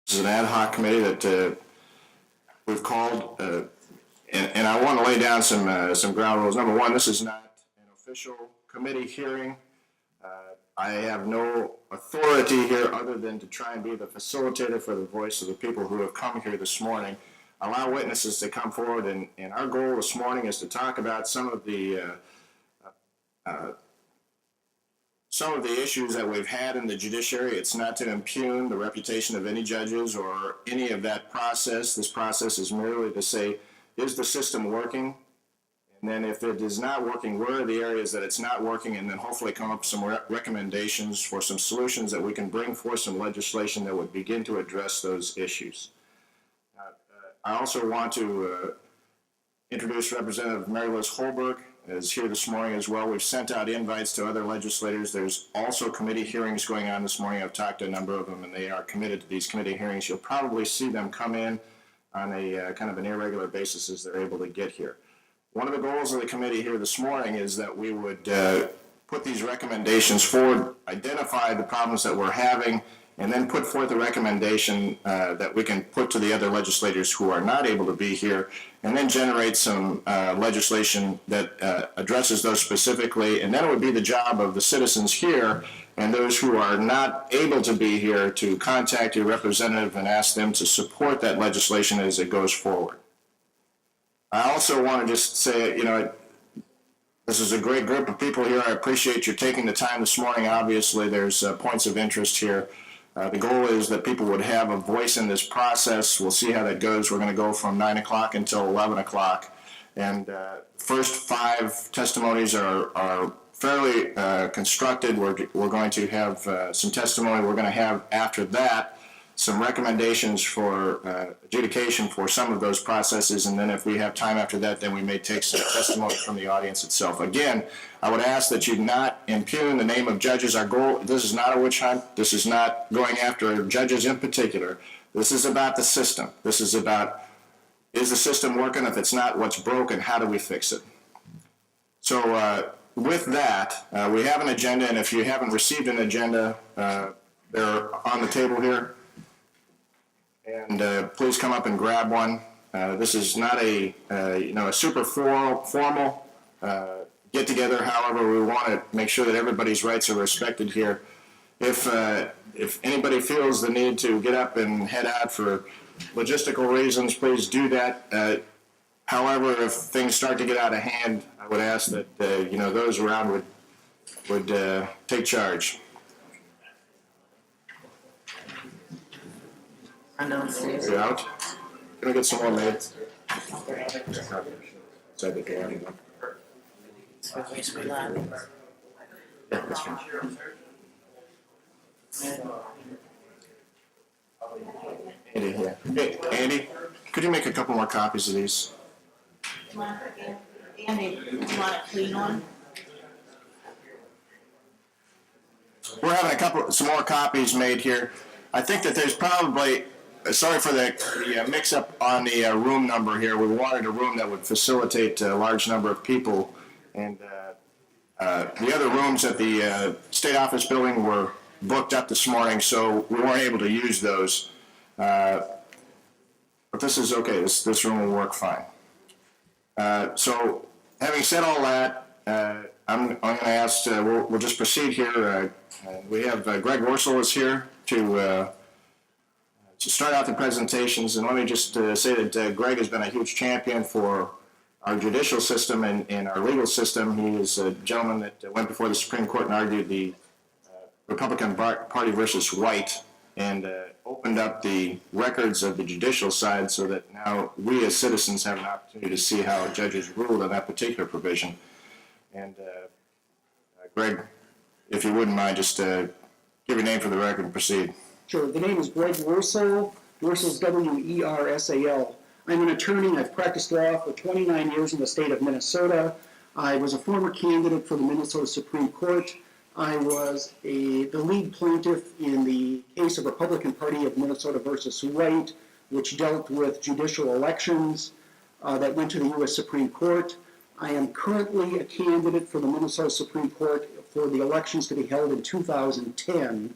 This is an ad hoc committee that we've called, and I want to lay down some ground rules. Number one, this is not an official committee hearing. I have no authority here other than to try and be the facilitator for the voice of the people who have come here this morning. Allow witnesses to come forward, and our goal this morning is to talk about some of the issues that we've had in the judiciary. It's not to impugn the reputation of any judges or any of that process. This process is merely to say, is the system working? And then if it is not working, where are the areas that it's not working? And then hopefully come up with some recommendations for some solutions that we can bring forth some legislation that would begin to address those issues. I also want to introduce Representative Mary Liz Holberg is here this morning as well. We've sent out invites to other legislators. There's also committee hearings going on this morning. I've talked to a number of them, and they are committed to these committee hearings. You'll probably see them come in on a kind of an irregular basis as they're able to get here. One of the goals of the committee here this morning is that we would put these recommendations forward, identify the problems that we're having, and then put forth a recommendation that we can put to the other legislators who are not able to be here, and then generate some legislation that addresses those specifically. And then it would be the job of the citizens here and those who are not able to be here to contact your representative and ask them to support that legislation as it goes forward. I also want to just say, this is a great group of people here. I appreciate you taking the time this morning. Obviously, there's points of interest here. The goal is that people would have a voice in this process. We'll see how that goes. We're going to go from 9 o'clock until 11 o'clock. And first 5 testimonies are fairly constructed. We're going to have some testimony. We're going to have, after that, some recommendations for adjudication for some of those processes, and then if we have time after that, then we may take some testimony from the audience itself. Again, I would ask that you not impugn the name of judges. Our goal, this is not a witch hunt. This is not going after judges in particular. This is about the system. This is about, is the system working? If it's not, what's broken? How do we fix it? So with that, we have an agenda, and if you haven't received an agenda, they're on the table here. And please come up and grab one. This is not a super formal get together. However, we want to make sure that everybody's rights are respected here. If anybody feels the need to get up and head out for logistical reasons, please do that. However, if things start to get out of hand, I would ask that those around would take charge. You're out. Can I get some more made? Inside the door. Yeah, that's fine. Andy, yeah. Hey, Andy, could you make a couple more copies of these? Andy, you want a clean one? We're having some more copies made here. I think that there's probably, sorry for the mix-up on the room number here. We wanted a room that would facilitate a large number of people, and the other rooms at the State Office building were booked up this morning, so we weren't able to use those. But this is okay. This room will work fine. So having said all that, I'm going to ask, we'll just proceed here. We have Greg Worsel is here to start out the presentations, and let me just say that Greg has been a huge champion for our judicial system and our legal system. He is a gentleman that went before the Supreme Court and argued the Republican Party versus White and opened up the records of the judicial side so that now we as citizens have an opportunity to see how judges ruled on that particular provision. And Greg, if you wouldn't mind, just give your name for the record and proceed. Sure. The name is Greg Worsel. Worsel's W-E-R-S-A-L. I'm an attorney. I've practiced law for 29 years in the state of Minnesota. I was a former candidate for the Minnesota Supreme Court. I was the lead plaintiff in the case of Republican Party of Minnesota versus White, which dealt with judicial elections that went to the U.S. Supreme Court. I am currently a candidate for the Minnesota Supreme Court for the elections to be held in 2010.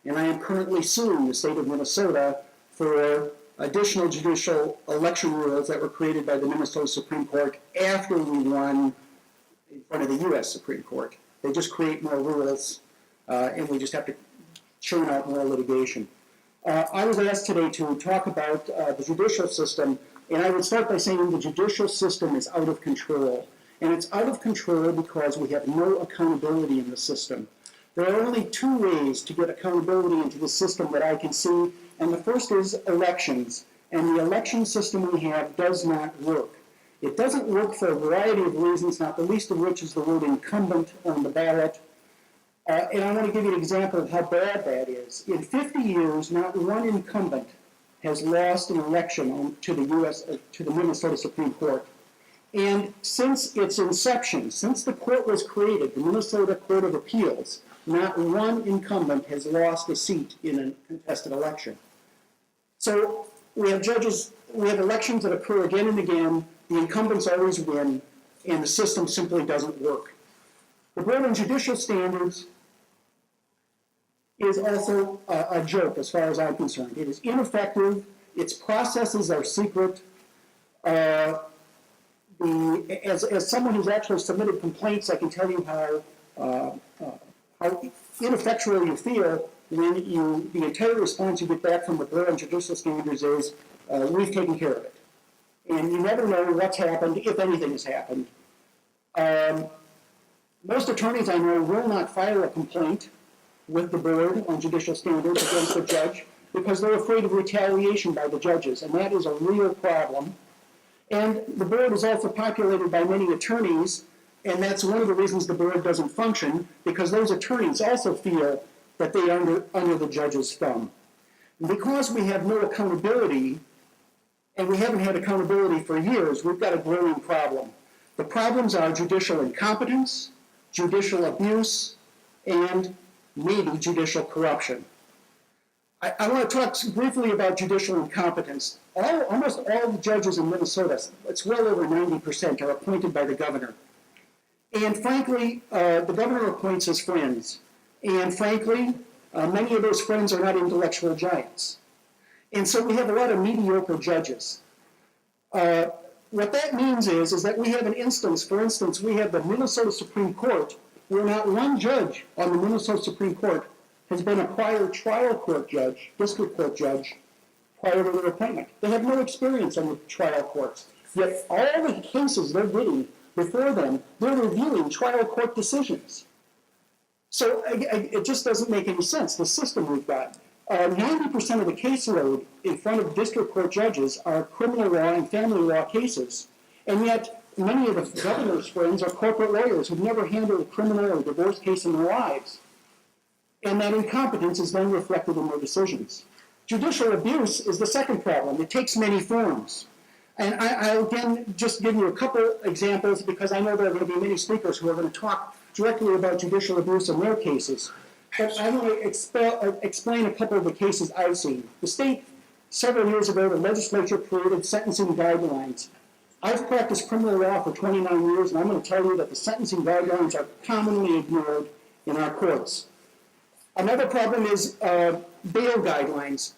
And I am currently suing the state of Minnesota for additional judicial election rules that were created by the Minnesota Supreme Court after we won in front of the U.S. Supreme Court. They just create more rules, and we just have to churn out more litigation. I was asked today to talk about the judicial system, and I would start by saying the judicial system is out of control. And it's out of control because we have no accountability in the system. There are only two ways to get accountability into the system that I can see, and the first is elections. And the election system we have does not work. It doesn't work for a variety of reasons, not the least of which is the word incumbent on the ballot. And I want to give you an example of how bad that is. In 50 years, not one incumbent has lost an election to the Minnesota Supreme Court. And since its inception, since the court was created, the Minnesota Court of Appeals, not one incumbent has lost a seat in a contested election. So we have elections that occur again and again, the incumbents always win, and the system simply doesn't work. The Board on Judicial Standards is also a joke as far as I'm concerned. It is ineffective, its processes are secret. As someone who's actually submitted complaints, I can tell you how ineffectual you feel when the entire response you get back from the Board on Judicial Standards is, we've taken care of it. And you never know what's happened, if anything has happened. Most attorneys I know will not file a complaint with the Board on Judicial Standards against the judge because they're afraid of retaliation by the judges, and that is a real problem. And the board is also populated by many attorneys, and that's one of the reasons the board doesn't function, because those attorneys also feel that they are under the judge's thumb. And because we have no accountability, and we haven't had accountability for years, we've got a growing problem. The problems are judicial incompetence, judicial abuse, and maybe judicial corruption. I want to talk briefly about judicial incompetence. Almost all the judges in Minnesota, it's well over 90%, are appointed by the governor. And frankly, the governor appoints his friends. And frankly, many of those friends are not intellectual giants. And so we have a lot of mediocre judges. What that means is that we have an instance, for instance, we have the Minnesota Supreme Court, where not one judge on the Minnesota Supreme Court has been a prior trial court judge, district court judge, prior to their appointment. They have no experience on the trial courts. Yet all the cases they're getting before them, they're reviewing trial court decisions. So it just doesn't make any sense, the system we've got. 90% of the caseload in front of district court judges are criminal law and family law cases. And yet many of the governor's friends are corporate lawyers who've never handled a criminal or divorce case in their lives. And that incompetence is then reflected in their decisions. Judicial abuse is the second problem. It takes many forms. And I'll again just give you a couple examples because I know there are going to be many speakers who are going to talk directly about judicial abuse in their cases. But I want to explain a couple of the cases I've seen. The state, several years ago, the legislature created sentencing guidelines. I've practiced criminal law for 29 years, and I'm going to tell you that the sentencing guidelines are commonly ignored in our courts. Another problem is bail guidelines.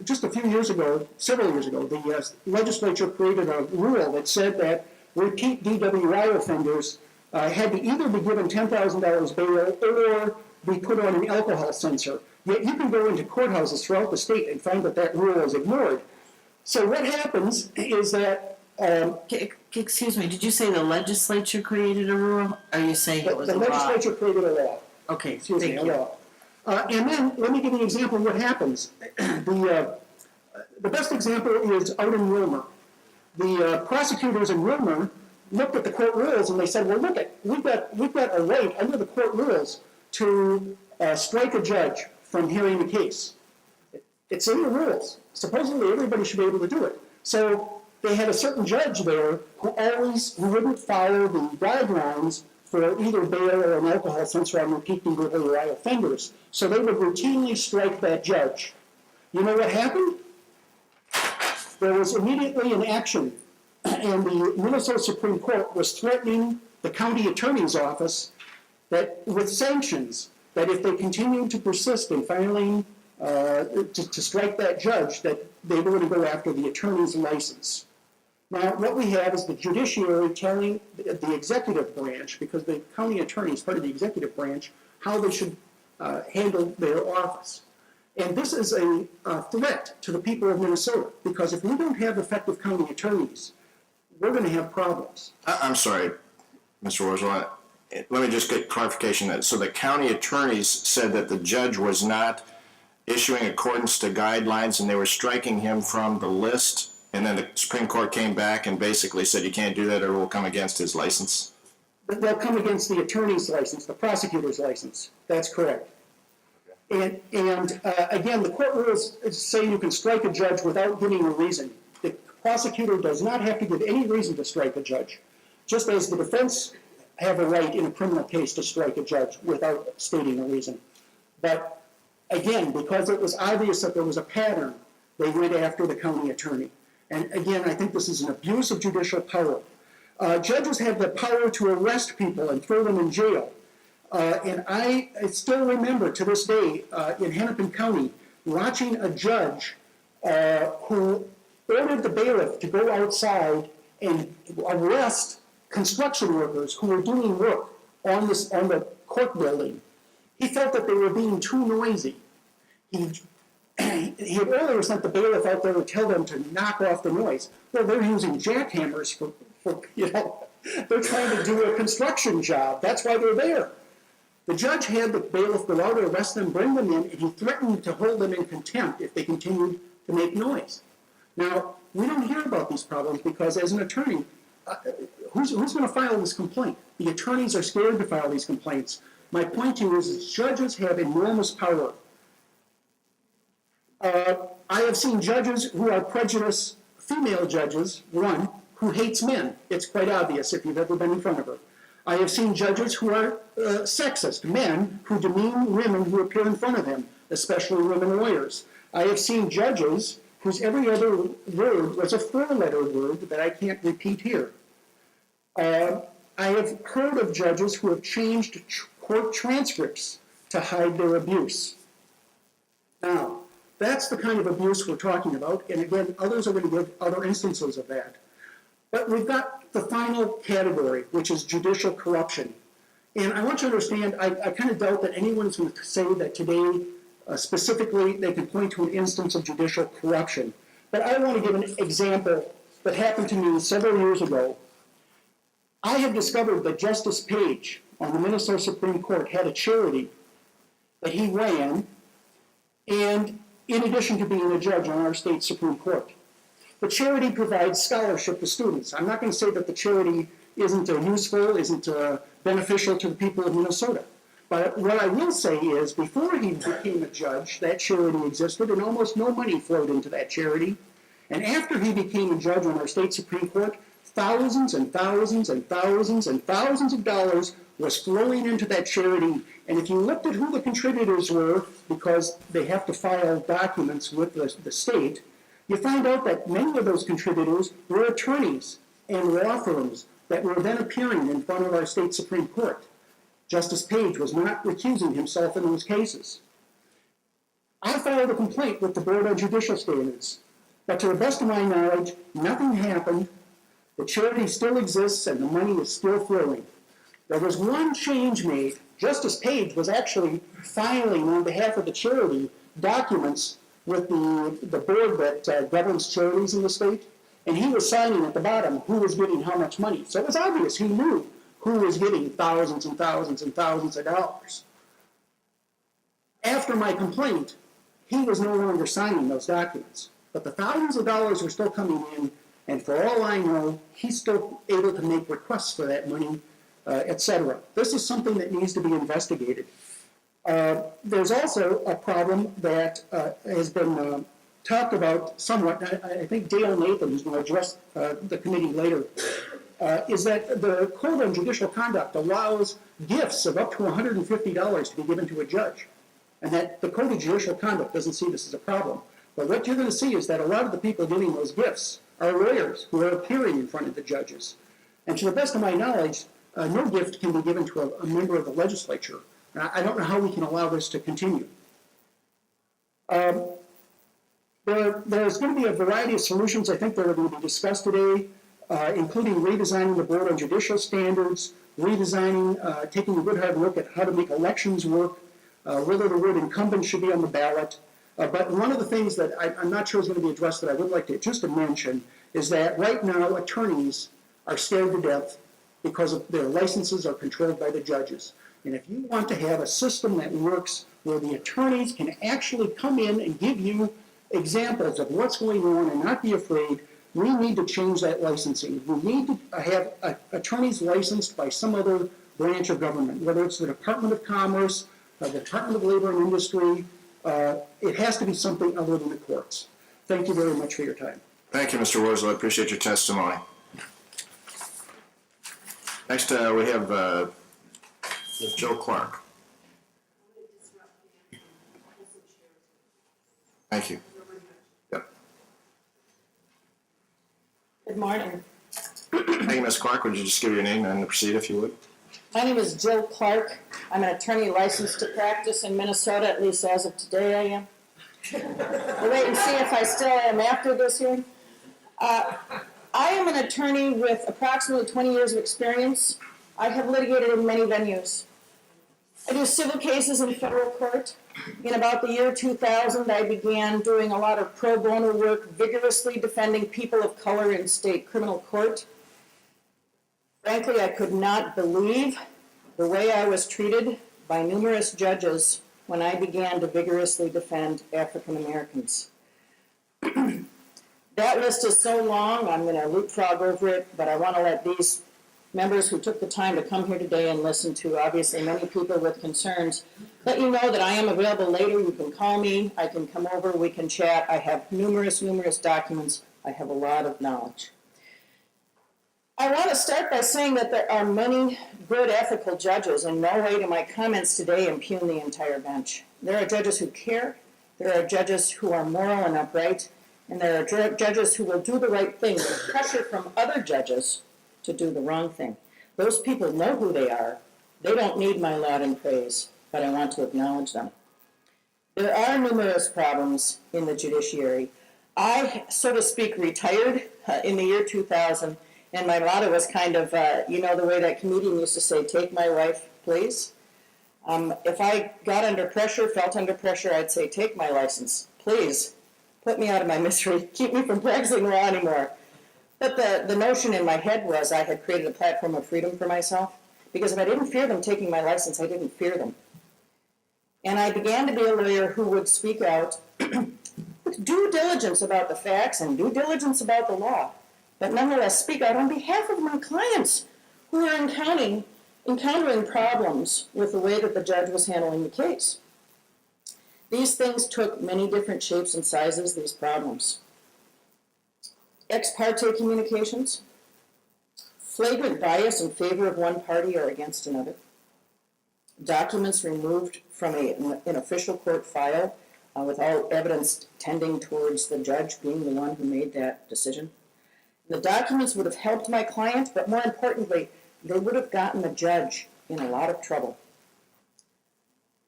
Just a few years ago, several years ago, the legislature created a rule that said that repeat DWI offenders had to either be given $10,000 bail or be put on an alcohol censor. Yet you can go into courthouses throughout the state and find that that rule is ignored. So what happens is that... Excuse me, did you say the legislature created a rule? Or are you saying it was a law? The legislature created a law. Okay, Excuse me, thank a you. law. And then, let me give you an example of what happens. The best example is out in Wilmer. The prosecutors in Wilmer looked at the court rules and they said, well, look, we've got a right under the court rules to strike a judge from hearing the case. It's in the rules. Supposedly everybody should be able to do it. So they had a certain judge there who wouldn't follow the guidelines for either bail or an alcohol censor on repeat DWI offenders. So they would routinely strike that judge. You know what happened? There was immediately an action, and the Minnesota Supreme Court was threatening the county attorney's office that with sanctions, that if they continued to persist in filing to strike that judge, that they were going to go after the attorney's license. Now, what we have is the judiciary telling the executive branch, because the county attorney is part of the executive branch, how they should handle their office. And this is a threat to the people of Minnesota, because if we don't have effective county attorneys, we're going to have problems. I'm sorry, Mr. Worsel. Let me just get clarification. So the county attorneys said that the judge was not issuing accordance to guidelines and they were striking him from the list, and then the Supreme Court came back and basically said you can't do that or we'll come against his license? They'll come against the attorney's license, the prosecutor's license. That's correct. And again, the court rules say you can strike a judge without giving a reason. The prosecutor does not have to give any reason to strike a judge, just as the defense have a right in a criminal case to strike a judge without stating a reason. But again, because it was obvious that there was a pattern, they went after the county attorney. And again, I think this is an abuse of judicial power. Judges have the power to arrest people and throw them in jail. And I still remember to this day in Hennepin County watching a judge who ordered the bailiff to go outside and arrest construction workers who were doing work on the court building. He felt that they were being too noisy. He had earlier sent the bailiff out there to tell them to knock off the noise. Well, they're using jackhammers for they're trying to do a construction job. That's why they're there. The judge had the bailiff go out, arrest them, bring them in, and he threatened to hold them in contempt if they continued to make noise. Now, we don't hear about these problems because as an attorney, who's going to file this complaint? The attorneys are scared to file these complaints. My point to you is judges have enormous power. I have seen judges who are prejudiced, female judges, one, who hates men. It's quite obvious if you've ever been in front of her. I have seen judges who are sexist, men who demean women who appear in front of them, especially women lawyers. I have seen judges whose every other word was a four-letter word that I can't repeat here. I have heard of judges who have changed court transcripts to hide their abuse. Now, that's the kind of abuse we're talking about, and again, others are going to give other instances of that. But we've got the final category, which is judicial corruption. And I want you to understand, I kind of doubt that anyone's going to say that today, specifically, they can point to an instance of judicial corruption. But I want to give an example that happened to me several years ago. I have discovered that Justice Page on the Minnesota Supreme Court had a charity that he ran, and in addition to being a judge on our state Supreme Court. The charity provides scholarship to students. I'm not going to say that the charity isn't useful, isn't beneficial to the people of Minnesota. But what I will say is, before he became a judge, that charity existed, and almost no money flowed into that charity. And after he became a judge on our state Supreme Court, thousands and thousands and thousands and thousands of dollars was flowing into that charity. And if you looked at who the contributors were, because they have to file documents with the state, you find out that many of those contributors were attorneys and law firms that were then appearing in front of our state Supreme Court. Justice Page was not recusing himself in those cases. I filed a complaint with the Board on Judicial Standards, but to the best of my knowledge, nothing happened. The charity still exists and the money is still flowing. There was one change made. Justice Page was actually filing on behalf of the charity documents with the board that governs charities in the state, and he was signing at the bottom who was getting how much money. So it was obvious he knew who was getting thousands and thousands and thousands of dollars. After my complaint, he was no longer signing those documents, but the thousands of dollars were still coming in, and for all I know, he's still able to make requests for that money, etc. This is something that needs to be investigated. There's also a problem that has been talked about somewhat. I think Dale Nathan, who's going to address the committee later, is that the Code on Judicial Conduct allows gifts of up to $150 to be given to a judge, and that the Code of Judicial Conduct doesn't see this as a problem. But what you're going to see is that a lot of the people giving those gifts are lawyers who are appearing in front of the judges. And to the best of my knowledge, no gift can be given to a member of the legislature. I don't know how we can allow this to continue. There's going to be a variety of solutions I think that are going to be discussed today, including redesigning the board on judicial standards, redesigning, taking a good hard look at how to make elections work, whether the word incumbent should be on the ballot. But one of the things that I'm not sure is going to be addressed that I would like to just to mention is that right now attorneys are scared to death because of their licenses are controlled by the judges. And if you want to have a system that works where the attorneys can actually come in and give you examples of what's going on and not be afraid, we need to change that licensing. We need to have attorneys licensed by some other branch of government, whether it's the Department of Commerce, the Department of Labor and Industry. It has to be something other than the courts. Thank you very much for your time. Thank you, Mr. Worslow. I appreciate your testimony. Next, we have Joe Clark. Thank you. Yep. Good morning. Thank you, Ms. Clark. Would you just give your name and proceed, if you would? My name is Jill Clark. I'm an attorney licensed to practice in Minnesota, at least as of today I am. We'll wait and see if I still am after this hearing. I am an attorney with approximately 20 years of experience. I have litigated in many venues. I do civil cases in federal court. In about the year 2000, I began doing a lot of pro bono work, vigorously defending people of color in state criminal court. Frankly, I could not believe the way I was treated by numerous judges when I began to vigorously defend African Americans. That list is so long, I'm going to leapfrog over it, but I want to let these members who took the time to come here today and listen to, obviously, many people with concerns, let you know that I am available later. You can call me, I can come over, we can chat. I have numerous documents. I have a lot of knowledge. I want to start by saying that there are many good ethical judges. In no way do my comments today impugn the entire bench. There are judges who care, there are judges who are moral and upright, and there are judges who will do the right thing with pressure from other judges to do the wrong thing. Those people know who they are. They don't need my laud and praise, but I want to acknowledge them. There are numerous problems in the judiciary. I, so to speak, retired in the year 2000, and my motto was kind of, the way that comedian used to say, take my wife, please. If I got under pressure, felt under pressure, I'd say, take my license, please. Put me out of my misery. Keep me from practicing law anymore. But the notion in my head was I had created a platform of freedom for myself, because if I didn't fear them taking my license, I didn't fear them. And I began to be a lawyer who would speak out with due diligence about the facts and due diligence about the law, but nonetheless speak out on behalf of my clients who are encountering problems with the way that the judge was handling the case. These things took many different shapes and sizes, these problems. Ex parte communications, flagrant bias in favor of one party or against another, documents removed from an official court file without evidence tending towards the judge being the one who made that decision. The documents would have helped my client, but more importantly, they would have gotten the judge in a lot of trouble.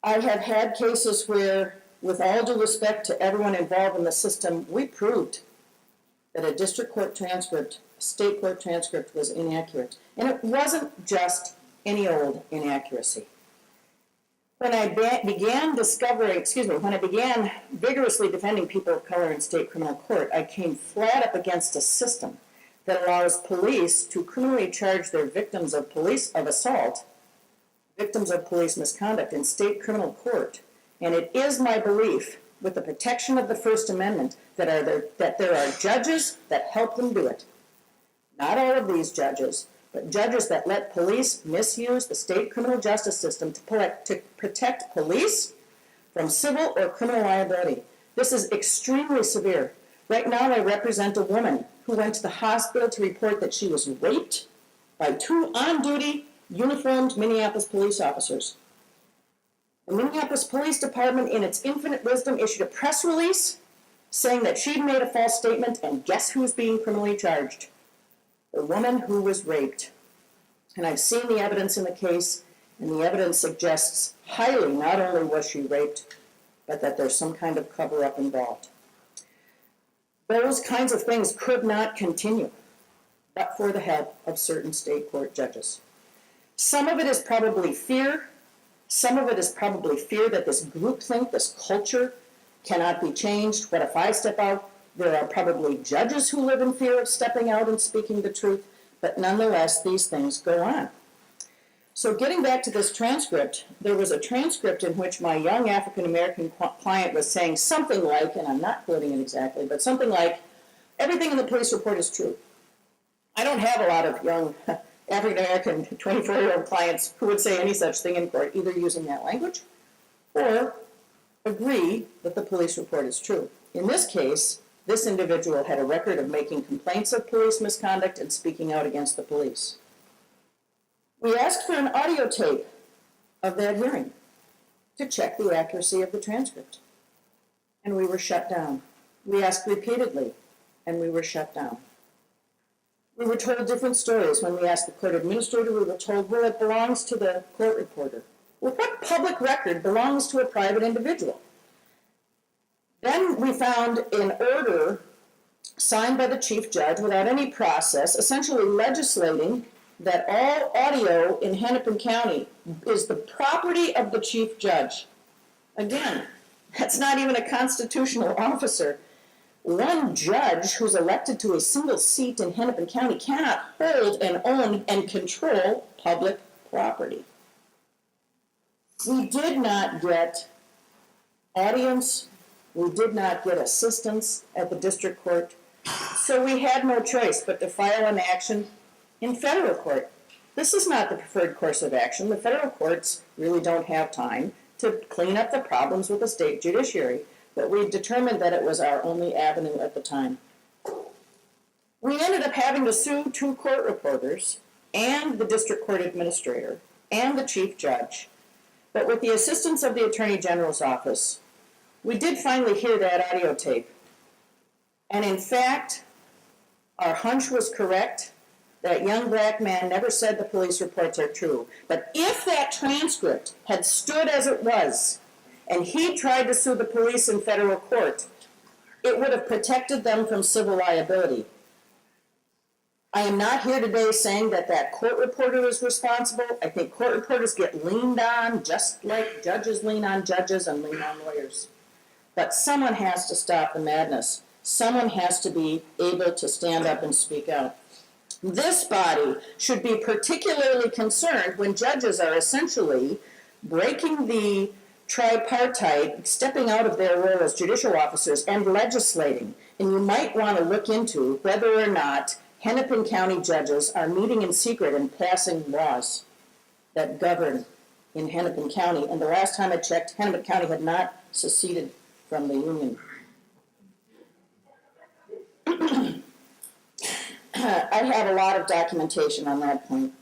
I have had cases where, with all due respect to everyone involved in the system, we proved that a district court transcript, state court transcript was inaccurate. And it wasn't just any old inaccuracy. When I began vigorously defending people of color in state criminal court, I came flat up against a system that allows police to criminally charge their victims of assault, victims of police misconduct in state criminal court. And it is my belief, with the protection of the First Amendment, that there are judges that help them do it. Not all of these judges, but judges that let police misuse the state criminal justice system to protect police from civil or criminal liability. This is extremely severe. Right now, I represent a woman who went to the hospital to report that she was raped by two on-duty, uniformed Minneapolis police officers. The Minneapolis Police Department, in its infinite wisdom, issued a press release saying that she'd made a false statement, and guess who's being criminally charged? The woman who was raped. And I've seen the evidence in the case, and the evidence suggests highly not only was she raped, but that there's some kind of cover-up involved. Those kinds of things could not continue but for the help of certain state court judges. Some of it is probably fear. Some of it is probably fear that this groupthink, this culture, cannot be changed. What if I step out? There are probably judges who live in fear of stepping out and speaking the truth, but nonetheless, these things go on. So getting back to this transcript, there was a transcript in which my young African-American client was saying something like, and I'm not quoting it exactly, but something like, everything in the police report is true. I don't have a lot of young African-American 24-year-old clients who would say any such thing in court, either using that language or agree that the police report is true. In this case, this individual had a record of making complaints of police misconduct and speaking out against the police. We asked for an audio tape of that hearing to check the accuracy of the transcript, and we were shut down. We asked repeatedly, and we were shut down. We were told different stories. When we asked the court administrator, we were told, well, it belongs to the court reporter. Well, what public record belongs to a private individual? Then we found an order signed by the chief judge without any process, essentially legislating that all audio in Hennepin County is the property of the chief judge. Again, that's not even a constitutional officer. One judge who's elected to a single seat in Hennepin County cannot hold and own and control public property. We did not get audience. We did not get assistance at the district court. So we had no choice but to file an action in federal court. This is not the preferred course of action. The federal courts really don't have time to clean up the problems with the state judiciary, but we determined that it was our only avenue at the time. We ended up having to sue 2 court reporters and the district court administrator and the chief judge, but with the assistance of the Attorney General's office, we did finally hear that audio tape. And in fact, our hunch was correct. That young black man never said the police reports are true. But if that transcript had stood as it was, and he tried to sue the police in federal court, it would have protected them from civil liability. I am not here today saying that that court reporter is responsible. I think court reporters get leaned on just like judges lean on judges and lean on lawyers. But someone has to stop the madness. Someone has to be able to stand up and speak out. This body should be particularly concerned when judges are essentially breaking the tripartite, stepping out of their role as judicial officers and legislating. And you might want to look into whether or not Hennepin County judges are meeting in secret and passing laws that govern in Hennepin County. And the last time I checked, Hennepin County had not seceded from the Union. I have a lot of documentation on that point.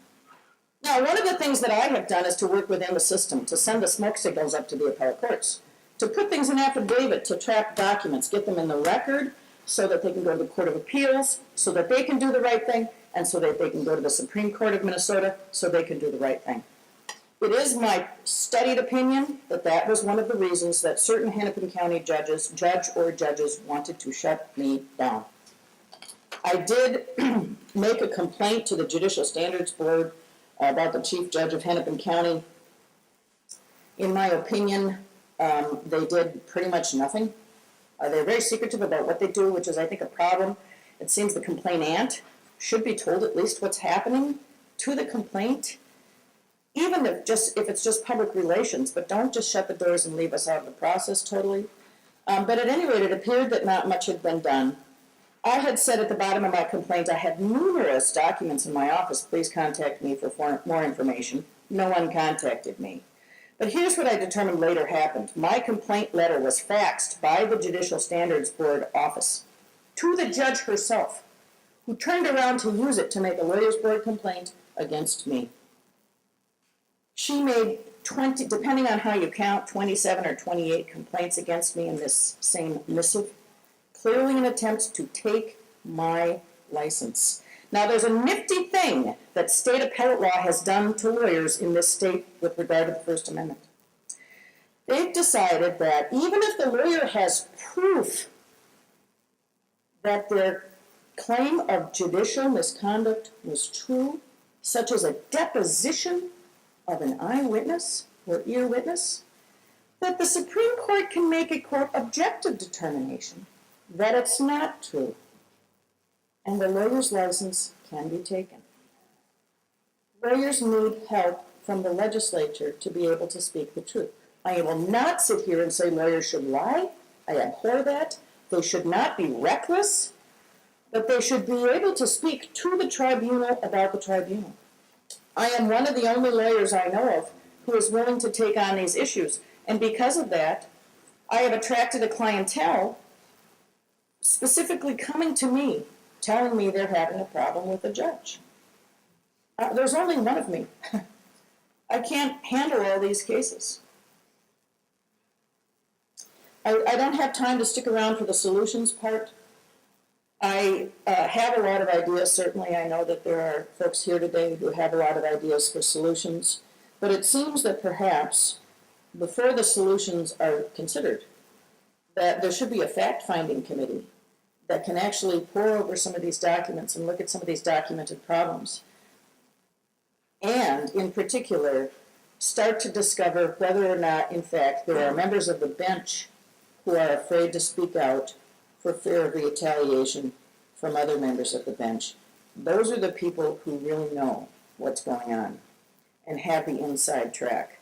Now, one of the things that I have done is to work within the system, to send the smoke signals up to the appellate courts, to put things in affidavit, to trap documents, get them in the record so that they can go to the Court of Appeals, so that they can do the right thing, and so that they can go to the Supreme Court of Minnesota so they can do the right thing. It is my studied opinion that that was one of the reasons that certain Hennepin County judges, judges wanted to shut me down. I did make a complaint to the Judicial Standards Board about the Chief Judge of Hennepin County. In my opinion, they did pretty much nothing. They're very secretive about what they do, which is, I think, a problem. It seems the complainant should be told at least what's happening to the complaint, even if it's just public relations, but don't just shut the doors and leave us out of the process totally. But at any rate, it appeared that not much had been done. I had said at the bottom of my complaint, I had numerous documents in my office. Please contact me for more information. No one contacted me. But here's what I determined later happened. My complaint letter was faxed by the Judicial Standards Board office to the judge herself, who turned around to use it to make a lawyer's board complaint against me. She made 20, depending on how you count, 27 or 28 complaints against me in this same missive, clearly an attempt to take my license. Now, there's a nifty thing that state appellate law has done to lawyers in this state with regard to the First Amendment. they've decided that even if the lawyer has proof that their claim of judicial misconduct was true, such as a deposition of an eyewitness or ear witness, that the Supreme Court can make a, quote, objective determination that it's not true, and the lawyer's license can be taken. Lawyers need help from the legislature to be able to speak the truth. I will not sit here and say lawyers should lie. I abhor that. They should not be reckless, but they should be able to speak to the tribunal about the tribunal. I am one of the only lawyers I know of who is willing to take on these issues, and because of that, I have attracted a clientele specifically coming to me, telling me they're having a problem with a judge. There's only one of me. I can't handle all these cases. I don't have time to stick around for the solutions part. I have a lot of ideas. Certainly, I know that there are folks here today who have a lot of ideas for solutions. But it seems that perhaps before the solutions are considered, that there should be a fact-finding committee that can actually pore over some of these documents and look at some of these documented problems. And, in particular, start to discover whether or not, in fact, there are members of the bench who are afraid to speak out for fear of retaliation from other members of the bench. Those are the people who really know what's going on and have the inside track.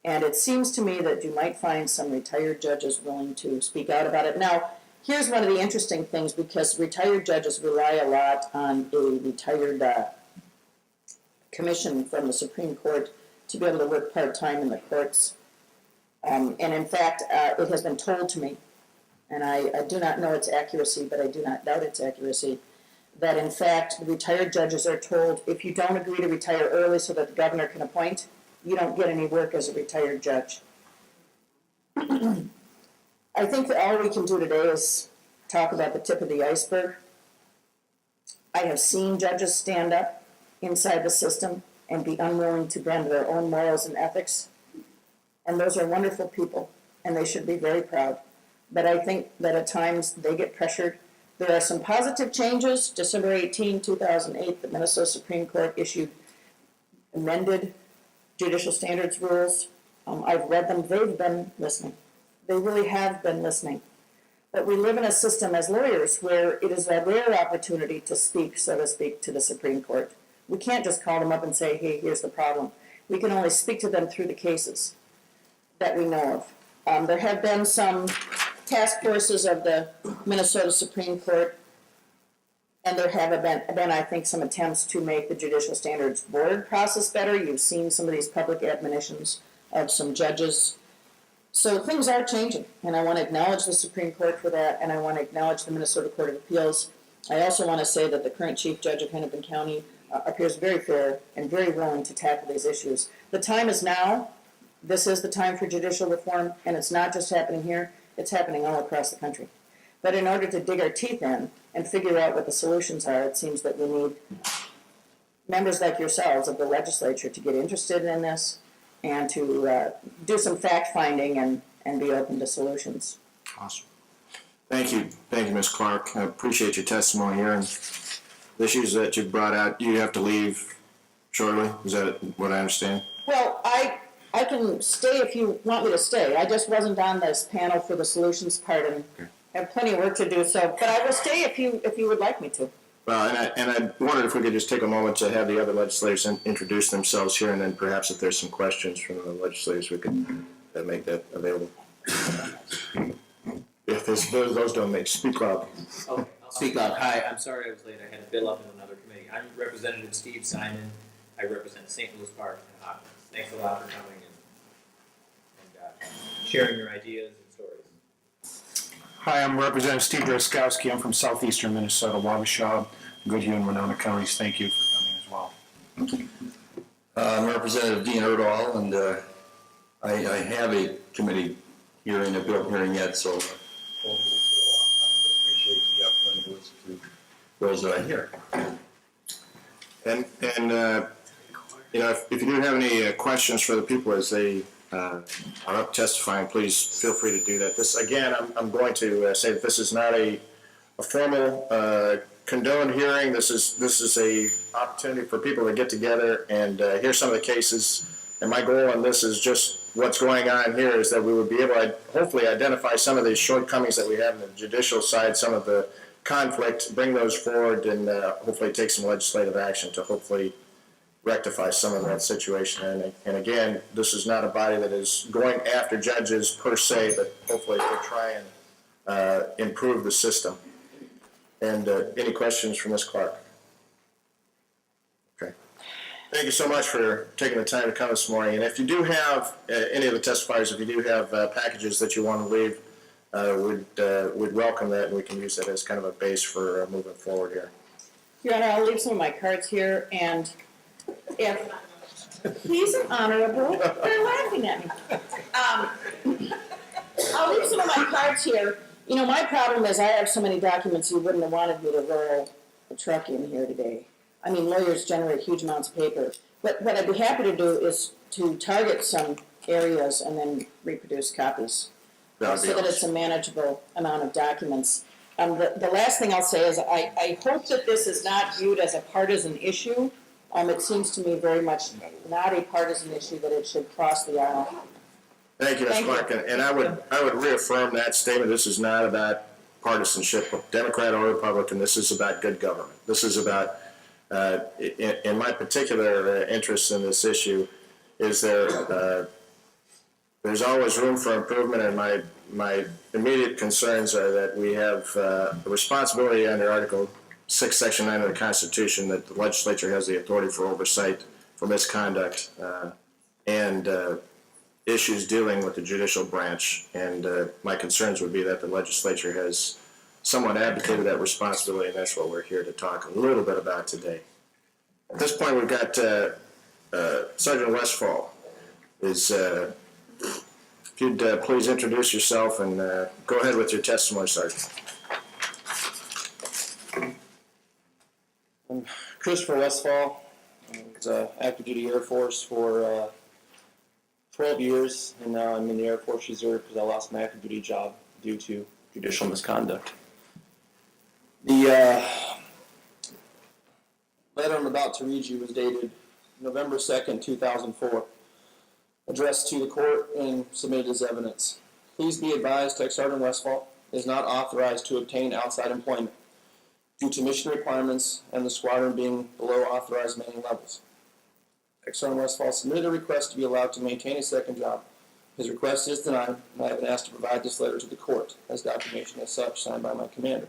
And it seems to me that you might find some retired judges willing to speak out about it. Now, here's one of the interesting things, because retired judges rely a lot on a retired commission from the Supreme Court to be able to work part-time in the courts. And in fact, it has been told to me, and I do not know its accuracy, but I do not doubt its accuracy, that in fact, the retired judges are told, if you don't agree to retire early so that the governor can appoint, you don't get any work as a retired judge. I think that all we can do today is talk about the tip of the iceberg. I have seen judges stand up inside the system and be unwilling to bend their own morals and ethics. And those are wonderful people, and they should be very proud. But I think that at times they get pressured. There are some positive changes. December 18, 2008, the Minnesota Supreme Court issued amended judicial standards rules. I've read them. They've been listening. They really have been listening. But we live in a system as lawyers where it is a rare opportunity to speak, so to speak, to the Supreme Court. We can't just call them up and say, hey, here's the problem. We can only speak to them through the cases that we know of. There have been some task forces of the Minnesota Supreme Court, and there have been, I think, some attempts to make the Judicial Standards Board process better. You've seen some of these public admonitions of some judges. So things are changing, and I want to acknowledge the Supreme Court for that, and I want to acknowledge the Minnesota Court of Appeals. I also want to say that the current Chief Judge of Hennepin County appears very fair and very willing to tackle these issues. The time is now. This is the time for judicial reform, and it's not just happening here, it's happening all across the country. But in order to dig our teeth in and figure out what the solutions are, it seems that we need members like yourselves of the legislature to get interested in this and to do some fact-finding and be open to solutions. Awesome. Thank you, Ms. Clark. I appreciate your testimony here, and the issues that you brought out. You have to leave shortly. Is that what I understand? Well, I can stay if you want me to stay. I just wasn't on this panel for the solutions part and have plenty of work to do. So, but I will stay if you would like me to. Well, and I wondered if we could just take a moment to have the other legislators introduce themselves here, and then perhaps if there's some questions from the legislators, we could make that available. If those don't make, speak loud. Okay, I'll speak loud. Hi, I'm sorry I was late. I had a bill up in another committee. I'm Representative Steve Simon. I represent St. Louis Park and Hopkins. Thanks a lot for coming and sharing your ideas and stories. Hi, I'm Representative Steve Droskowski. I'm from southeastern Minnesota, Wabasha, Goodhue, and Winona counties. Thank you for coming as well. I'm Representative Dean Erdahl, and I have a committee hearing, a bill hearing yet, so hopefully for a long time, but appreciate the opportunity to listen to those that I hear. And you know, if you do have any questions for the people as they are up testifying, please feel free to do that. This, again, I'm going to say that this is not a formal condoned hearing. This is a opportunity for people to get together and hear some of the cases. And my goal on this is just what's going on here is that we would be able to hopefully identify some of the shortcomings that we have in the judicial side, some of the conflict, bring those forward, and hopefully take some legislative action to hopefully rectify some of that situation. And again, this is not a body that is going after judges per se, but hopefully to try and improve the system. And any questions from Ms. Clark? Okay. Thank you so much for taking the time to come this morning. And if you do have, any of the testifiers, if you do have packages that you want to leave, we'd welcome that, and we can use that as kind of a base for moving forward here. Your Honor, I'll leave some of my cards here, and if he's an honorable, they're laughing at me. I'll leave some of my cards here. You know, my problem is I have so many documents you wouldn't have wanted me to roll a truck in here today. I mean, lawyers generate huge amounts of paper. But what I'd be happy to do is to target some areas and then reproduce copies so that it's a manageable amount of documents. The last thing I'll say is I hope that this is not viewed as a partisan issue. It seems to me very much not a partisan issue, that it should cross the aisle. Thank you, Ms. Clark. And I would reaffirm that statement. This is not about partisanship, Democrat or Republican. This is about good government. This is about, in my particular interest in this issue, is there's always room for improvement, and my immediate concerns are that we have a responsibility under Article 6, Section 9 of the Constitution that the legislature has the authority for oversight for misconduct and issues dealing with the judicial branch. And my concerns would be that the legislature has somewhat abdicated that responsibility, and that's what we're here to talk a little bit about today. At this point, we've got Sergeant Westfall. If you'd please introduce yourself and go ahead with your testimony, Sergeant. I'm Christopher Westfall. I was active duty Air Force for 12 years, and now I'm in the Air Force Reserve because I lost my active duty job due to judicial misconduct. The letter I'm about to read you was dated November 2nd, 2004, addressed to the court and submitted as evidence. Please be advised, Tech Sergeant Westfall is not authorized to obtain outside employment due to mission requirements and the squadron being below authorized manning levels. Tech Sergeant Westfall submitted a request to be allowed to maintain a second job. His request is denied, and I have been asked to provide this letter to the court as documentation as such, signed by my commander.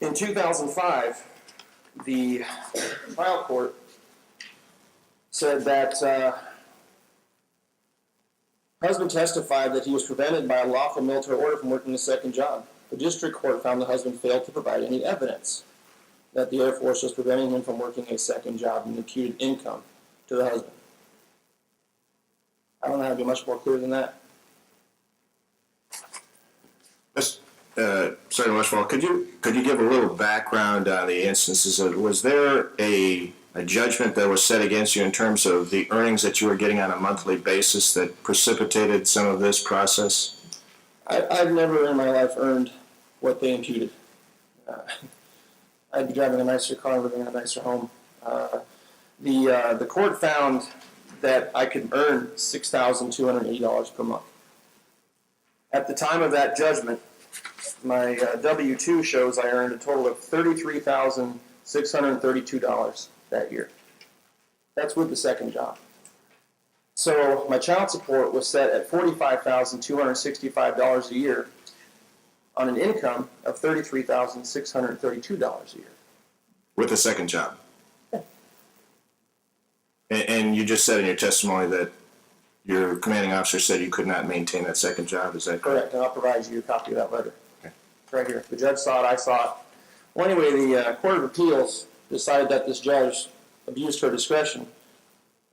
In 2005, the trial court said that husband testified that he was prevented by a lawful military order from working a second job. The district court found the husband failed to provide any evidence that the Air Force was preventing him from working a second job and imputed income to the husband. I don't know how to be much more clear than that. Sergeant Westfall, could you give a little background on the instances? Was there a judgment that was set against you in terms of the earnings that you were getting on a monthly basis that precipitated some of this process? I've never in my life earned what they imputed. I'd be driving a nicer car, living in a nicer home. The court found that I could earn $6,280 per month. At the time of that judgment, my W-2 shows I earned a total of $33,632 that year. That's with the second job. So my child support was set at $45,265 a year on an income of $33,632 a year. With a second job? Yeah. And you just said in your testimony that your commanding officer said you could not maintain that second job, is that correct? Correct, and I'll provide you a copy of that letter. Okay. It's right here. The judge saw it, I saw it. Well, anyway, the Court of Appeals decided that this judge abused her discretion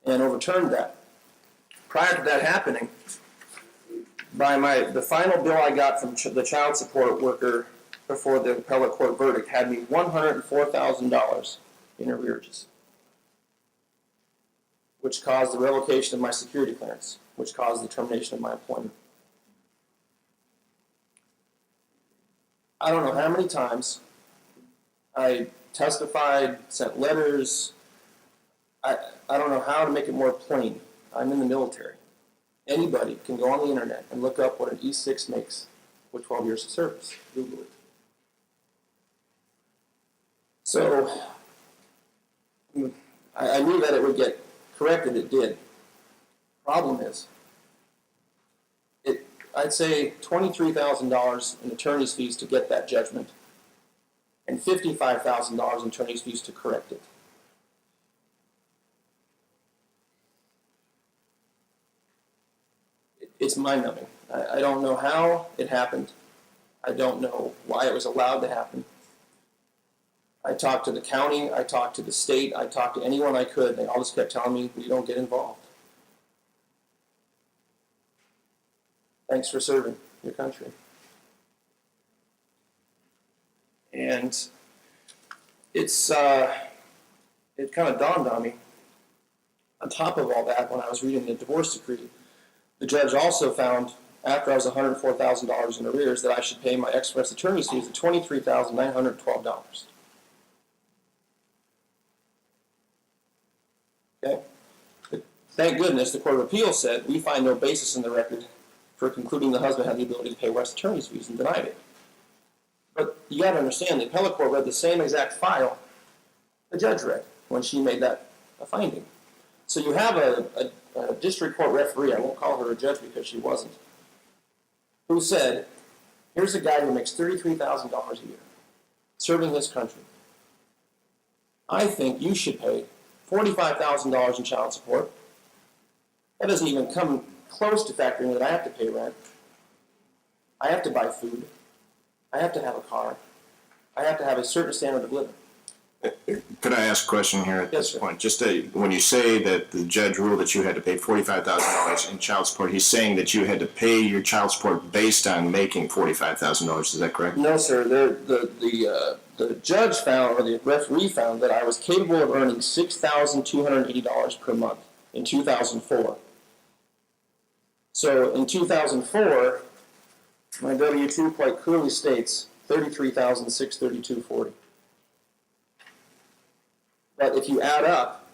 and overturned that. Prior to that happening, the final bill I got from the child support worker before the appellate court verdict had me $104,000 in arrearages, which caused the revocation of my security clearance, which caused the termination of my employment. I don't know how many times I testified, sent letters. I don't know how to make it more plain. I'm in the military. Anybody can go on the internet and look up what an E6 makes with 12 years of service. Google it. So I knew that it would get corrected. It did. Problem is, I'd say $23,000 in attorney's fees to get that judgment, and $55,000 in attorney's fees to correct it. It's mind-numbing. I don't know how it happened. I don't know why it was allowed to happen. I talked to the county, I talked to the state, I talked to anyone I could. They all just kept telling me, we don't get involved. Thanks for serving your country. And it kind of dawned on me, on top of all that, when I was reading the divorce decree, the judge also found, after I was $104,000 in arrears, that I should pay my ex-wife's attorney's fees of $23,912. Okay? But thank goodness the Court of Appeals said, we find no basis in the record for concluding the husband had the ability to pay wife's attorney's fees, and denied it. But you got to understand, the appellate court read the same exact file the judge read when she made that a finding. So you have a district court referee, I won't call her a judge because she wasn't, who said, here's a guy who makes $33,000 a year, serving his country. I think you should pay $45,000 in child support. That doesn't even come close to factoring that I have to pay rent. I have to buy food. I have to have a car. I have to have a certain standard of living. Could I ask a question here at Yes, this sir. point? Just when you say that the judge ruled that you had to pay $45,000 in child support, he's saying that you had to pay your child support based on making $45,000. Is that correct? No, sir. The judge found, or the referee found, that I was capable of earning $6,280 per month in 2004. So in 2004, my W-2 quite clearly states $33,632.40. But if you add up,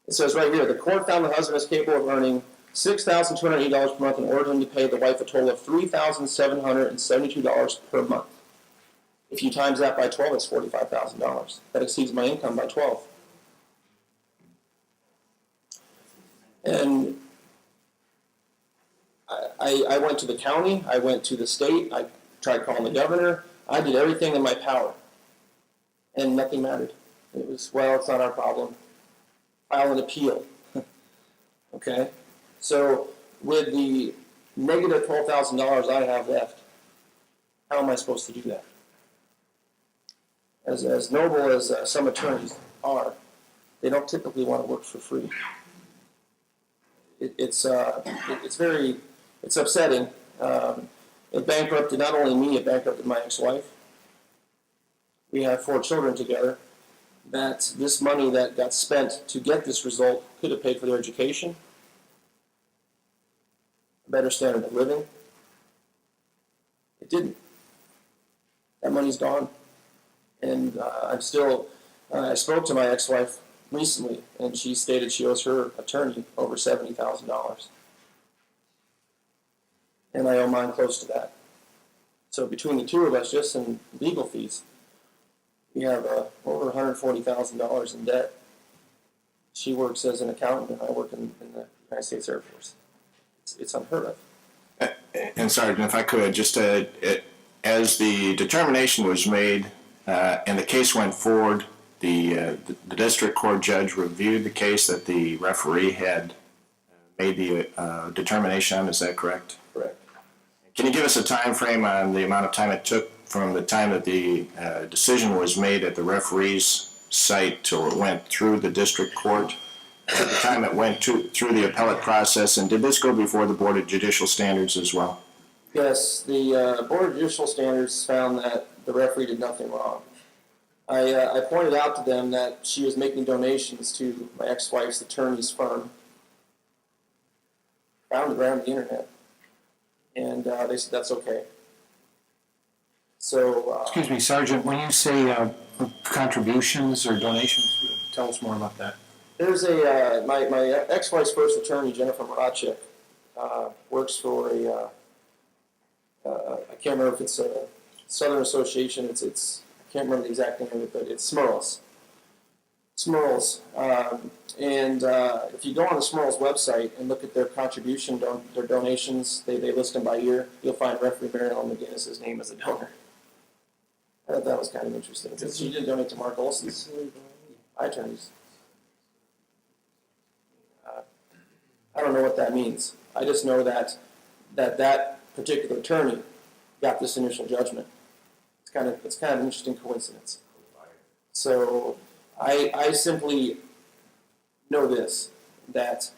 it says right here, the court found the husband is capable of earning $6,280 per month in order for him to pay the wife a total of $3,772 per month. If you times that by 12, it's $45,000. That exceeds my income by 12. And I went to the county, I went to the state, I tried calling the governor, I did everything in my power, and nothing mattered. It was, well, it's not our problem. File an appeal. Okay? So with the negative $12,000 I have left, how am I supposed to do that? As noble as some attorneys are, they don't typically want to work for free. It's upsetting. It bankrupted not only me, it bankrupted my ex-wife. We have 4 children together. That this money that got spent to get this result could have paid for their education, a better standard of living. It didn't. That money's gone. And I spoke to my ex-wife recently, and she stated she owes her attorney over $70,000. And I owe mine close to that. So between the two of us, just in legal fees, we have over $140,000 in debt. She works as an accountant, and I work in the United States Air Force. It's unheard of. And Sergeant, if I could, just as the determination was made and the case went forward, the district court judge reviewed the case that the referee had made the determination on. Is that correct? Correct. Can you give us a time frame on the amount of time it took from the time that the decision was made at the referee's site till it went through the district court, at the time it went through the appellate process, and did this go before the Board of Judicial Standards as well? Yes, the Board of Judicial Standards found that the referee did nothing wrong. I pointed out to them that she was making donations to my ex-wife's attorney's firm found it right on the internet. And they said that's okay. So, Excuse me, Sergeant, when you say contributions or donations, tell us more about that. there's my ex-wife's first attorney, Jennifer Marachek, works for I can't remember if it's a Southern Association, it's I can't remember the exact name of it, but it's Smurls. Smurls. And if you go on the Smurls website and look at their contribution, their donations, they list them by year, you'll find referee Mary Ellen McGinnis's name as a donor. I thought that was kind of interesting, because she did donate to Mark Olson's attorneys. I don't know what that means. I just know that particular attorney got this initial judgment. It's kind of an interesting coincidence. So I simply know this, that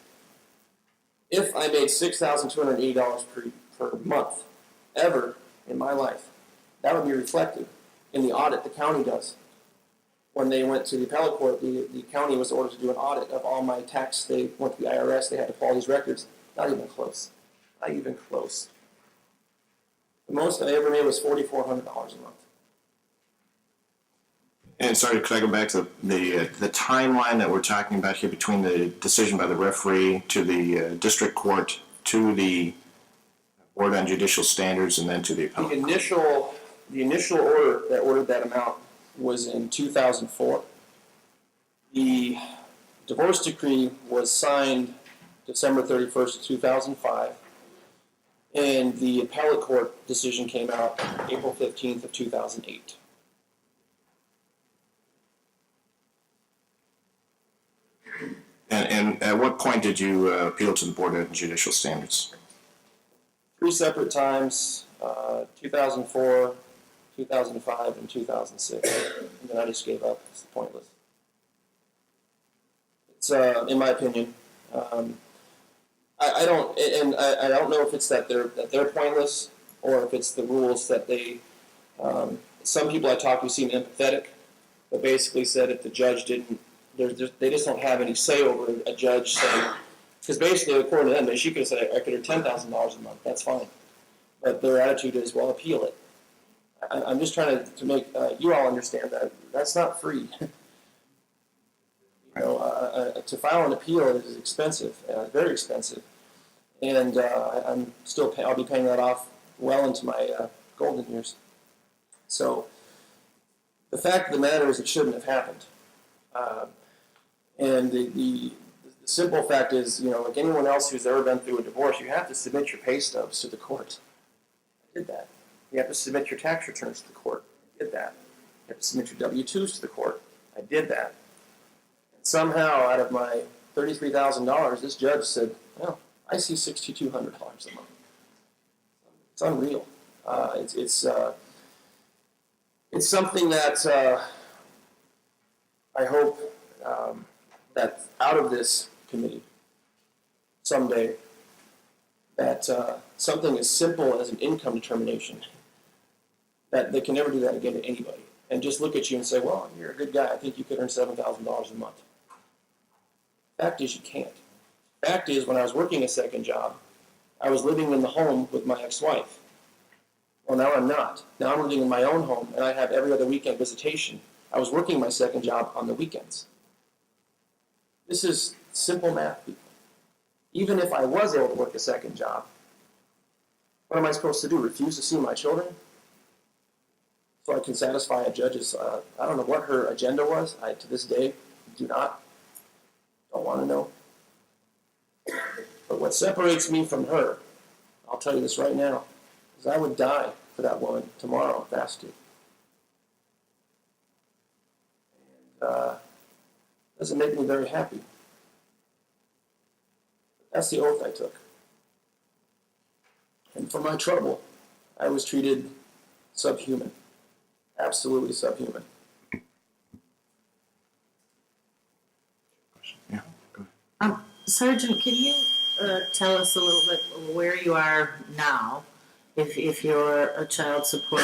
if I made $6,280 per month ever in my life, that would be reflected in the audit the county does. When they went to the appellate court, the county was ordered to do an audit of all my tax. They went to the IRS, they had to pull all these records. Not even close. Not even close. The most I ever made was $4,400 a month. And sorry, could I go back to the timeline that we're talking about here between the decision by the referee to the district court to the Board on Judicial Standards and then to the appellate court? The initial order that ordered that amount was in 2004. The divorce decree was signed December 31st, 2005, and the appellate court decision came out April 15th of 2008. And at what point did you appeal to the Board on Judicial Standards? 3 separate times, 2004, 2005, and 2006. And then I just gave up. It's pointless. It's, in my opinion, I don't know if it's that they're pointless or if it's the rules that they. Some people I talked to seem empathetic, but basically said if the judge didn't, they just don't have any say over a judge saying. Because basically, according to them, she could have said I could earn $10,000 a month. That's fine, but their attitude is, well, appeal it. I'm just trying to make you all understand that that's not free. To file an appeal is expensive, very expensive, and I'll be paying that off well into my golden years. So the fact of the matter is, it shouldn't have happened, and the simple fact is, like anyone else who's ever been through a divorce, you have to submit your pay stubs to the court. I did that. You have to submit your tax returns to the court. I did that. You have to submit your W-2s to the court. I did that. And somehow, out of my $33,000, this judge said, "Well, I see $6,200 a month." It's unreal. It's something that I hope that out of this committee someday, that something as simple as an income determination, that they can never do that again to anybody, and just look at you and say, well, you're a good guy, I think you could earn $7,000 a month. Fact is, you can't. Fact is, when I was working a second job, I was living in the home with my ex-wife. Well, now I'm not. Now I'm living in my own home, and I have every other weekend visitation. I was working my second job on the weekends. This is simple math, people. Even if I was able to work a second job, what am I supposed to do? Refuse to see my children? So I can satisfy a judge's, I don't know what her agenda was. I, to this day, don't want to know. But what separates me from her, I'll tell you this right now, is I would die for that woman tomorrow if asked to. And doesn't make me very happy. That's the oath I took. And for my trouble, I was treated subhuman. Absolutely subhuman. Yeah, go ahead. Sergeant, can you tell us a little bit where you are now? If your child support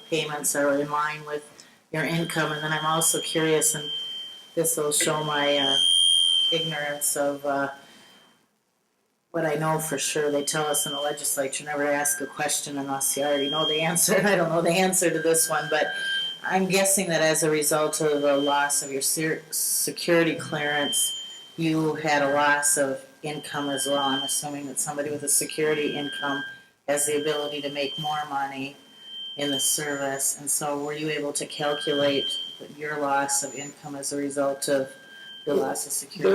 payments are in line with your income, and then I'm also curious, and this will show my ignorance of what I know for sure, they tell us in the legislature never to ask a question unless you already know the answer. I don't know the answer to this one, but I'm guessing that as a result of the loss of your security clearance, you had a loss of income as well. I'm assuming that somebody with a security income has the ability to make more money in the service. And so were you able to calculate your loss of income as a result of the loss of security?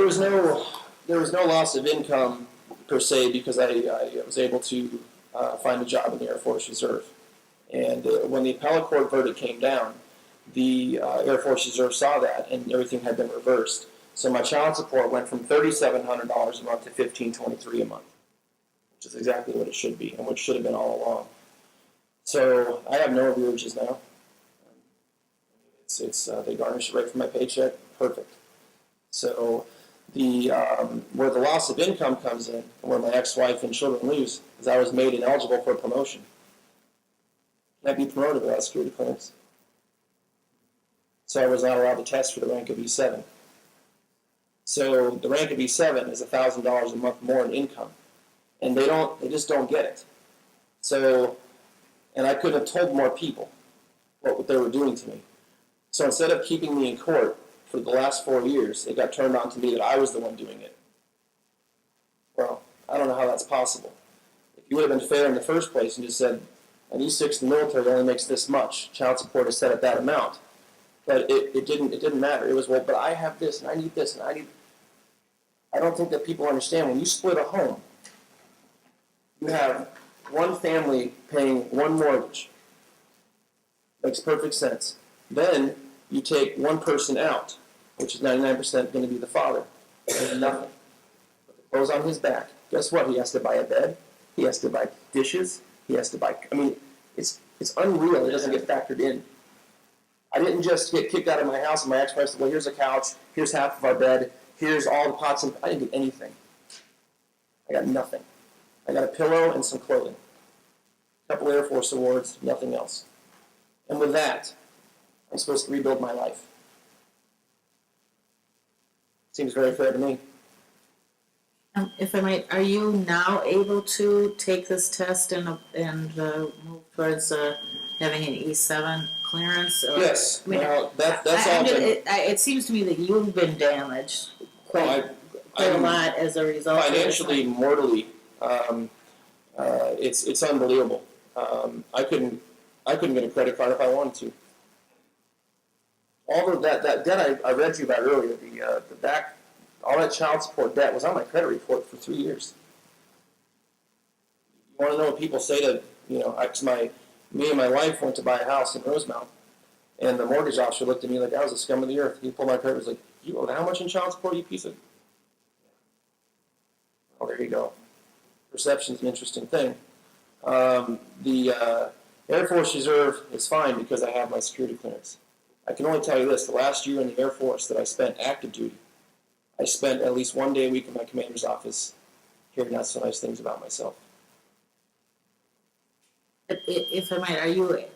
There was no loss of income per se because I was able to find a job in the Air Force Reserve. And when the appellate court verdict came down, the Air Force Reserve saw that and everything had been reversed. So my child support went from $3,700 a month to $1,523 a month, which is exactly what it should be and which should have been all along. So I have no arrearages now. They garnish it right from my paycheck, perfect. So the where the loss of income comes in, and where my ex-wife and children lose, is I was made ineligible for promotion. Can't be promoted without security clearance. So I was not allowed to test for the rank of E7. So the rank of E7 is $1,000 a month more in income, and they just don't get it. So, and I could have told more people what they were doing to me. So instead of keeping me in court for the last 4 years, it got turned on to me that I was the one doing it. Well, I don't know how that's possible. If you would have been fair in the first place and just said, an E6 in the military only makes this much, child support is set at that amount. But it didn't matter. It was, well, but I have this, and I need this, and I need... I don't think that people understand. When you split a home, you have one family paying one mortgage. Makes perfect sense. Then you take one person out, which is 99% going to be the father. There's nothing. It goes on his back. Guess what? He has to buy a bed. He has to buy dishes. He has to buy... I mean, it's unreal. It doesn't get factored in. I didn't just get kicked out of my house and my ex-wife said, well, here's a couch, here's half of our bed, here's all the pots and... I didn't get anything. I got nothing. I got a pillow and some clothing. A couple Air Force awards, nothing else. And with that, I'm supposed to rebuild my life. Seems very fair to me. If I might, are you now able to take this test and move towards having an E7 clearance? Or, Yes. I mean, Now, that's all been... it seems to me that you've been damaged quite a lot as a result. Financially, mortally, it's unbelievable. I couldn't get a credit card if I wanted to. All of that debt I read to you about earlier, the back, all that child support debt was on my credit report for 3 years. You want to know what people say to, me and my wife went to buy a house in Rosemount, and the mortgage officer looked at me like I was the scum of the earth. He pulled my credit, was like, you owe how much in child support, you piece of... Oh, there you go. Perception's an interesting thing. The Air Force Reserve is fine because I have my security clearance. I can only tell you this, the last year in the Air Force that I spent active duty, I spent at least 1 day a week in my commander's office hearing not so nice things about myself. If I might,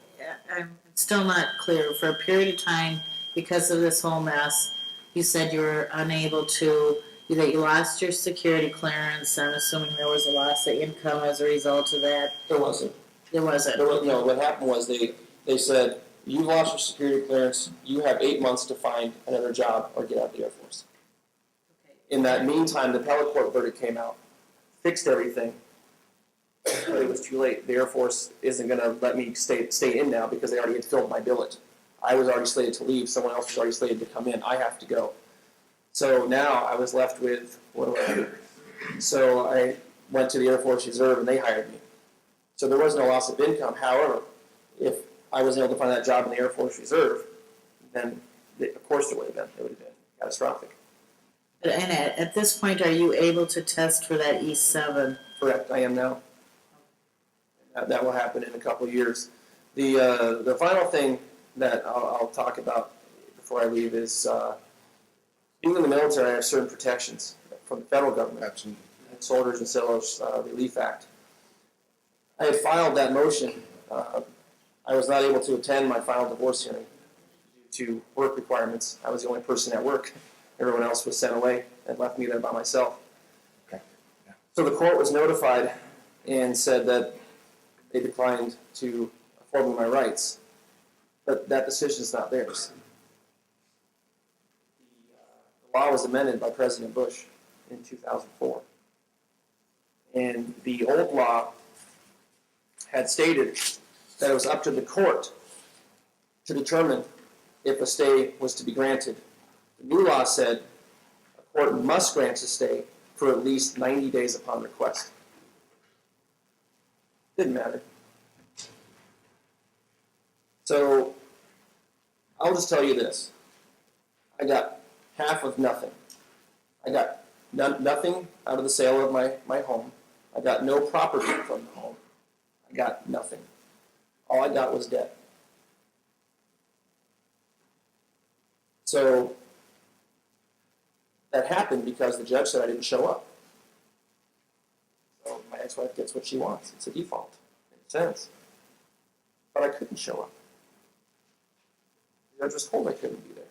I'm still not clear, for a period of time, because of this whole mess, you said you were unable to, that you lost your security clearance. I'm assuming there was a loss of income as a result of that. There wasn't. There wasn't. What happened was they said, you lost your security clearance, you have 8 months to find another job or get out of the Air Force. Okay. In that meantime, the appellate court verdict came out, fixed everything, but it was too late. The Air Force isn't going to let me stay in now because they already had filled my billet. I was already slated to leave. Someone else was already slated to come in. I have to go. So now I was left with, what do I do? So I went to the Air Force Reserve and they hired me. So there was no loss of income. However, if I wasn't able to find that job in the Air Force Reserve, then of course there would have been. It would have been catastrophic. And at this point, are you able to test for that E7? Correct, I am now. That will happen in a couple of years. The final thing that I'll talk about before I leave is being in the military, I have certain protections from the federal government. Absolutely. Soldiers and Sailors Relief Act. I had filed that motion. I was not able to attend my final divorce hearing due to work requirements. I was the only person at work. Everyone else was sent away and left me there by myself. Okay. Yeah. So the court was notified and said that they declined to afford me my rights, but that decision is not theirs. The law was amended by President Bush in 2004. And the old law had stated that it was up to the court to determine if a stay was to be granted. The new law said a court must grant a stay for at least 90 days upon request. Didn't matter. So I'll just tell you this. I got half of nothing. I got nothing out of the sale of my home. I got no property from the home. I got nothing. All I got was debt. So that happened because the judge said I didn't show up. So my ex-wife gets what she wants. It's a default, in a sense. But I couldn't show up. The judge was told I couldn't be there.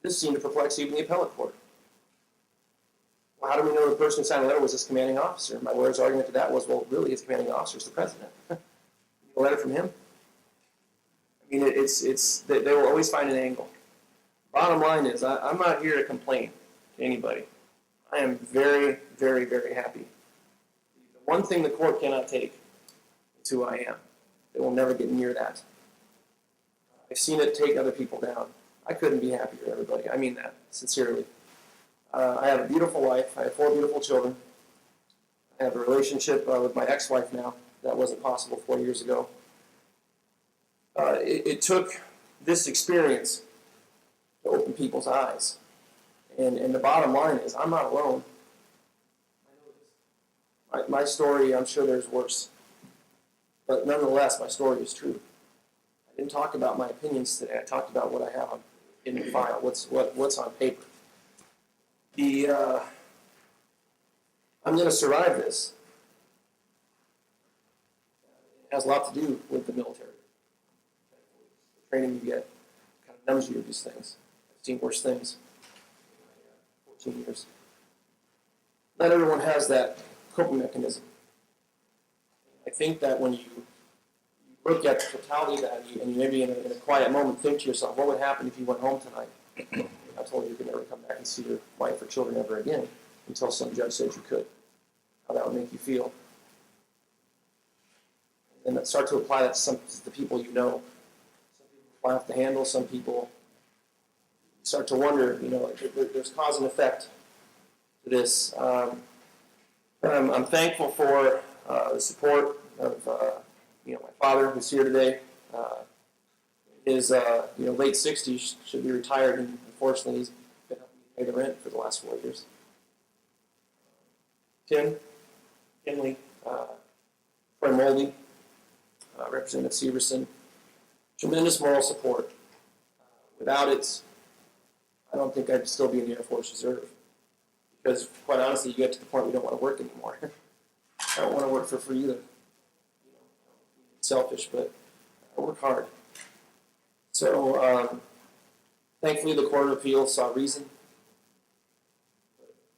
This seemed to perplex even the appellate court. Well, how do we know the person who signed the letter was his commanding officer? My lawyer's argument to that was, well, really, his commanding officer is the president. A letter from him? I mean, they will always find an angle. Bottom line is, I'm not here to complain to anybody. I am very, very, very happy. The one thing the court cannot take is who I am. They will never get near that. I've seen it take other people down. I couldn't be happier, everybody. I mean that, sincerely. I have a beautiful wife. I have 4 beautiful children. I have a relationship with my ex-wife now. That wasn't possible 4 years ago. It took this experience to open people's eyes. And the bottom line is, I'm not alone. My story, I'm sure there's worse. But nonetheless, my story is true. I didn't talk about my opinions today. I talked about what I have in the file, what's on paper. I'm going to survive this. It has a lot to do with the military. The training you get kind of numbs you to these things. I've seen worse things in my 14 years. Not everyone has that coping mechanism. I think that when you look at the totality of that, and you maybe in a quiet moment think to yourself, what would happen if you went home tonight? I told you you could never come back and see your wife or children ever again until some judge said you could. How that would make you feel. And then start to apply that to the people you know. Some people fly off the handle, some people start to wonder, there's cause and effect to this. I'm thankful for the support of my father who's here today. His late 60s, should be retired, and unfortunately he's been helping me pay the rent for the last 4 years. Tim, Kinley, Troy Moldy, Representative Severson, tremendous moral support. Without it, I don't think I'd still be in the Air Force Reserve. Because, quite honestly, you get to the point where you don't want to work anymore. I don't want to work for free either. Selfish, but I work hard. So, thankfully, the Court of Appeals saw reason.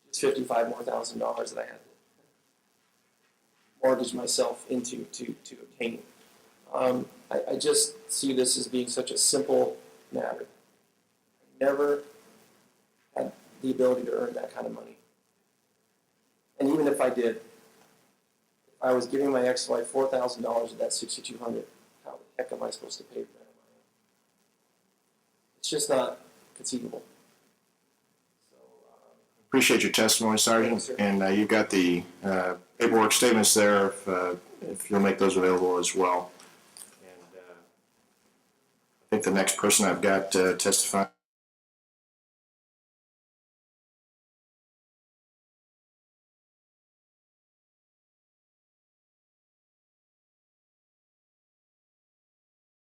It's $55,000 more that I had to mortgage myself into to obtain. I just see this as being such a simple matter. I never had the ability to earn that kind of money. And even if I did, if I was giving my ex-wife $4,000 of that $6,200, how the heck am I supposed to pay for that? It's just not conceivable. Appreciate your testimony, Sergeant. Thanks, And you've got the paperwork statements there if you'll make those available as well. And I think the next person I've got testifying